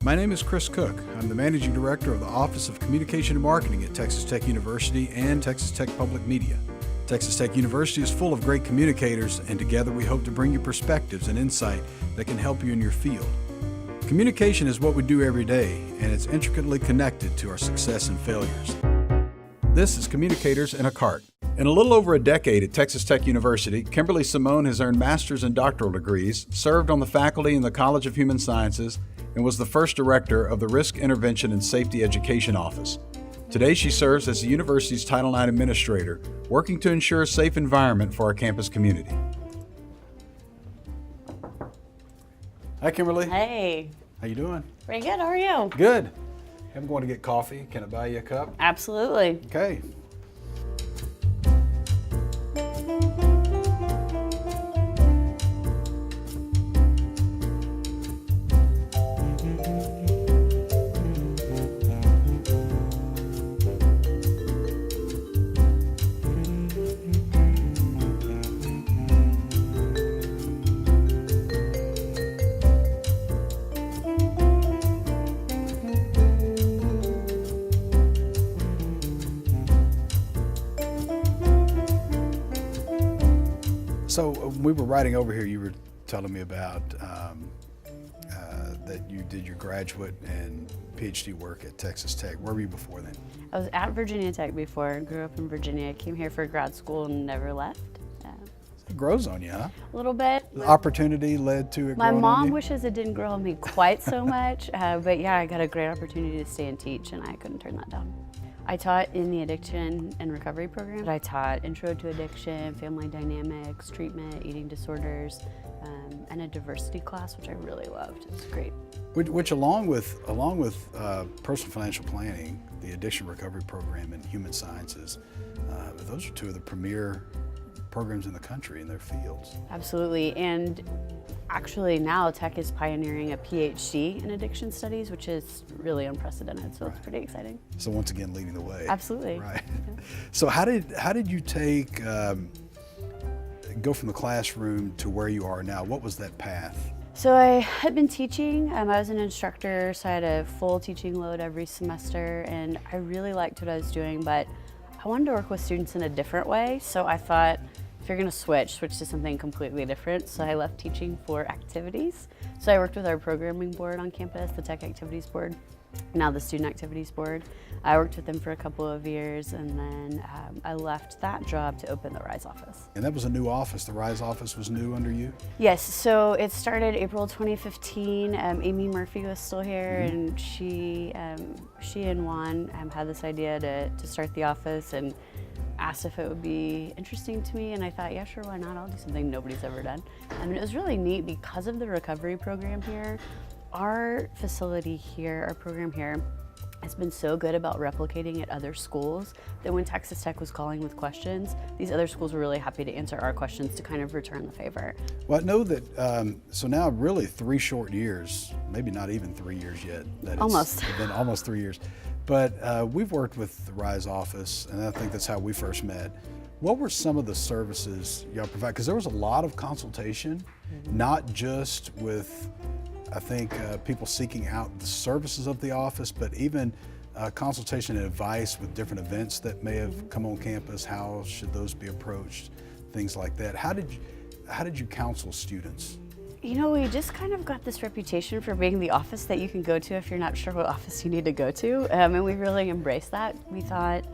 My name is Chris Cook. I'm the Managing Director of the Office of Communication and Marketing at Texas Tech University and Texas Tech Public Media. Texas Tech University is full of great communicators, and together we hope to bring you perspectives and insight that can help you in your field. Communication is what we do every day, and it's intricately connected to our success and failures. This is Communicators in a Cart. In a little over a decade at Texas Tech University, Kimberly Simón has earned master's and doctoral degrees, served on the faculty in the College of Human Sciences, and was the first director of the Risk Intervention and Safety Education Office. Today she serves as the university's Title IX administrator, working to ensure a safe environment for our campus community. Hi, Kimberly. Hey. How you doing? Pretty good, how are you? Good. I'm going to get coffee. Can I buy you a cup? Absolutely. Okay. So when we were riding over here, you were telling me about that you did your graduate and PhD work at Texas Tech. Where were you before then? I was at Virginia Tech before, grew up in Virginia, came here for grad school and never left. It grows on you, huh? A little bit. The opportunity led to it My growing on mom you? wishes it didn't grow on me quite so much, but yeah, I got a great opportunity to stay and teach and I couldn't turn that down. I taught in the addiction and recovery program. I taught intro to addiction, family dynamics, treatment, eating disorders, and a diversity class, which I really loved. It was great. Which along with personal financial planning, the addiction recovery program and human sciences, those are two of the premier programs in the country in their fields. Absolutely, and actually now Tech is pioneering a PhD in addiction studies, which is really unprecedented, so It's pretty exciting. So once again, leading the way. Absolutely. Right. Yeah. So how did you take, go from the classroom to where you are now? What was that path? So I had been teaching, I was an instructor, so I had a full teaching load every semester, and I really liked what I was doing, but I wanted to work with students in a different way, so I thought, if you're going to switch to something completely different. So I left teaching for activities. So I worked with our programming board on campus, the Tech Activities Board, now the Student Activities Board. I worked with them for a couple of years, and then I left that job to open the RISE office. And that was a new office. The RISE office was new under you? Yes, so it started April 2015. Amy Murphy was still here, and she and Juan had this idea to start the office and asked if it would be interesting to me, and I thought, yeah, sure, why not? I'll do something nobody's ever done. And it was really neat because of the recovery program here. Our facility here, our program here, has been so good about replicating at other schools that when Texas Tech was calling with questions, these other schools were really happy to answer our questions to kind of return the favor. Well, I know that, so now really 3 short years, maybe not even 3 years yet. Almost. It's been almost 3 years. But we've worked with the RISE office, and I think that's how we first met. What were some of the services y'all provide? Because there was a lot of consultation, not just with, I think, people seeking out the services of the office, but even consultation and advice with different events that may have come on campus. How should those be approached? Things like that. How did you counsel students? You know, we just kind of got this reputation for being the office that you can go to if you're not sure what office you need to go to, and we really embraced that. We thought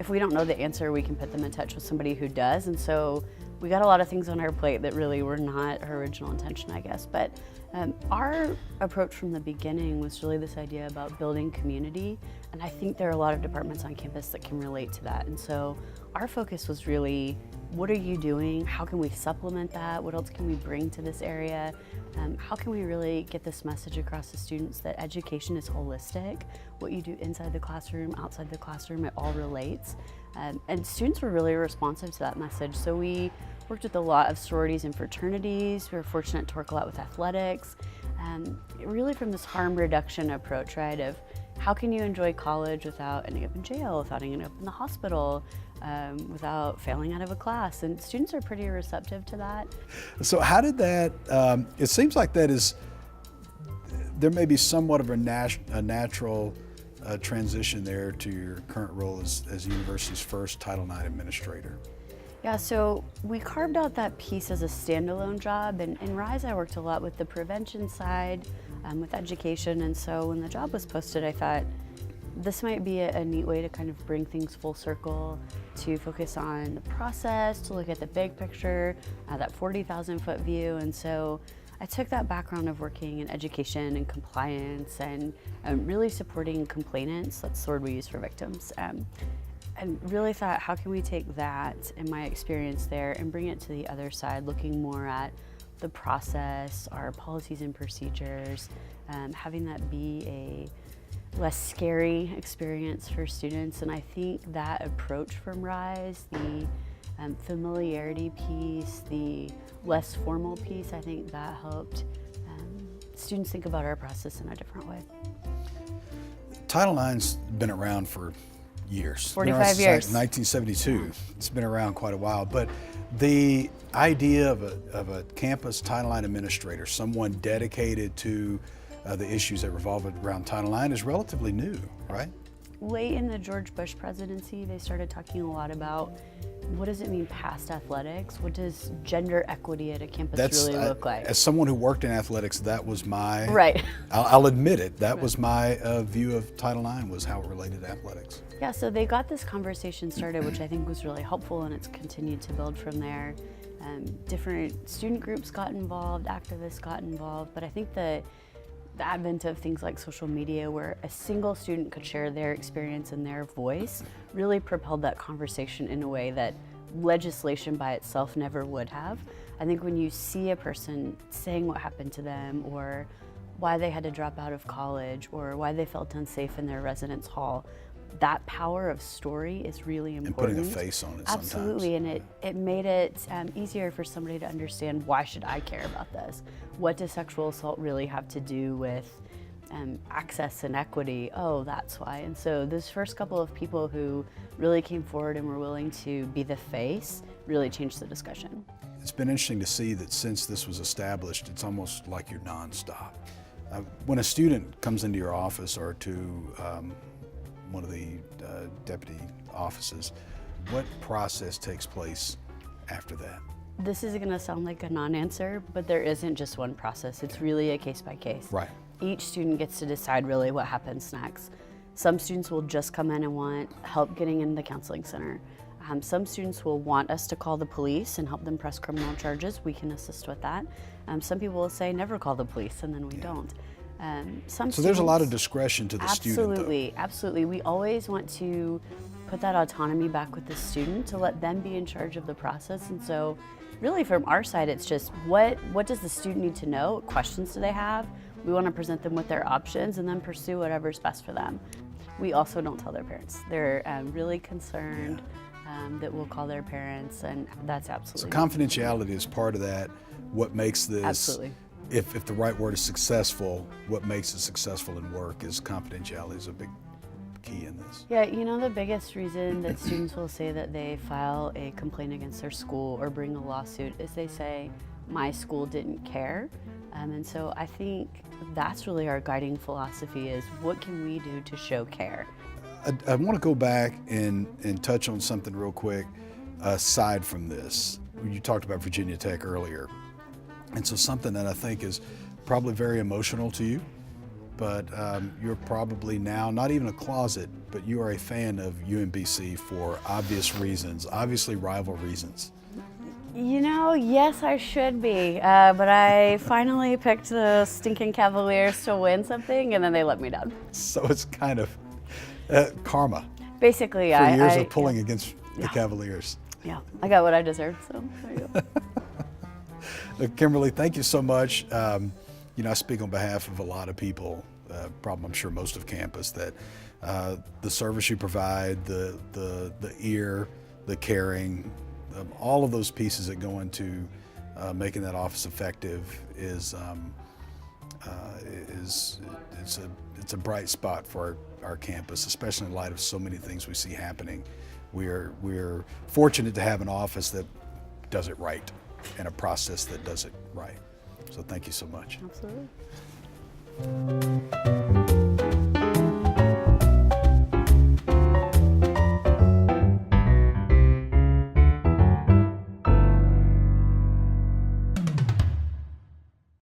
if we don't know the answer, we can put them in touch with somebody who does, and so we got a lot of things on our plate that really were not our original intention, I guess. But our approach from the beginning was really this idea about building community, and I think there are a lot of departments on campus that can relate to that. And so our focus was really, what are you doing? How can we supplement that? What else can we bring to this area? How can we really get this message across to students that education is holistic? What you do inside the classroom, outside the classroom, it all relates. And students were really responsive to that message. So we worked with a lot of sororities and fraternities. We were fortunate to work a lot with athletics. Really from this harm reduction approach, right, of how can you enjoy college without ending up in jail, without ending up in the hospital, without failing out of a class, and students are pretty receptive to that. So how did that, it seems like that is there may be somewhat of a natural transition there to your current role as the university's first Title IX administrator. Yeah, so we carved out that piece as a standalone job, and in RISE I worked a lot with the prevention side, with education, and so when the job was posted I thought this might be a neat way to kind of bring things full circle, to focus on the process, to look at the big picture, that 40,000 foot view, and so I took that background of working in education and compliance and really supporting complainants, that's the word we use for victims, and really thought, how can we take that and my experience there and bring it to the other side, looking more at the process, our policies and procedures, having that be a less scary experience for students. And I think that approach from RISE, the familiarity piece, the less formal piece, I think that helped students think about our process in a different way. Title IX's been around for years. 45 years. 1972. It's been around quite a while, but the idea of a campus Title IX administrator, someone dedicated to the issues that revolve around Title IX, is relatively new, right? Late in the George Bush presidency, they started talking a lot about what does it mean past athletics? What does gender equity at a campus really look like? As someone who worked in athletics, that was my, right. I'll admit it, that was my view of Title IX, was how it related to athletics. Yeah, so they got this conversation started, which I think was really helpful, and it's continued to build from there. Different student groups got involved, activists got involved, but I think the advent of things like social media, where a single student could share their experience and their voice, really propelled that conversation in a way that legislation by itself never would have. I think when you see a person saying what happened to them, or why they had to drop out of college, or why they felt unsafe in their residence hall, that power of story is really important. And putting a face on it sometimes. Absolutely, and it made it easier for somebody to understand, why should I care about this? What does sexual assault really have to do with access and equity? Oh, that's why. And so those first couple of people who really came forward and were willing to be the face really changed the discussion. It's been interesting to see that since this was established, it's almost like you're nonstop. When a student comes into your office or to one of the deputy offices, what process takes place after that? This is going to sound like a non-answer, but there isn't just one process. It's really a case by case. Right. Each student gets to decide really what happens next. Some students will just come in and want help getting in the counseling center. Some students will want us to call the police and help them press criminal charges. We can assist with that. Some people will say never call the police, and then we don't. So there's a lot of discretion to the student, though. Absolutely, absolutely. We always want to put that autonomy back with the student, to let them be in charge of the process. And so really from our side, it's just what does the student need to know? What questions do they have? We want to present them with their options and then pursue whatever's best for them. We also don't tell their parents. They're really concerned that we'll call their parents, and that's absolutely. So confidentiality is part of that. What makes this, absolutely. If the right word is successful, what makes it successful in work is confidentiality is a big key in this. Yeah, you know, the biggest reason that students will say that they file a complaint against their school or bring a lawsuit is they say, my school didn't care. And so I think that's really our guiding philosophy, is what can we do to show care? I want to go back and touch on something real quick aside from this. You talked about Virginia Tech earlier. And so something that I think is probably very emotional to you, but you're probably now not even a closet, but you are a fan of UMBC for obvious reasons, obviously rival reasons. You know, yes, I should be, but I finally picked the stinking Cavaliers to win something, and then they let me down. So it's kind of karma. Basically, yeah. For years of pulling against the Cavaliers. Yeah, I got what I deserved, so there you go. Kimberly, thank you so much. You know, I speak on behalf of a lot of people, probably I'm sure most of campus, that the service you provide, the ear, the caring, all of those pieces that go into making that office effective is it's a bright spot for our campus, especially in light of so many things we see happening. We're fortunate to have an office that does it right and a process that does it right. So thank you so much. Absolutely. you.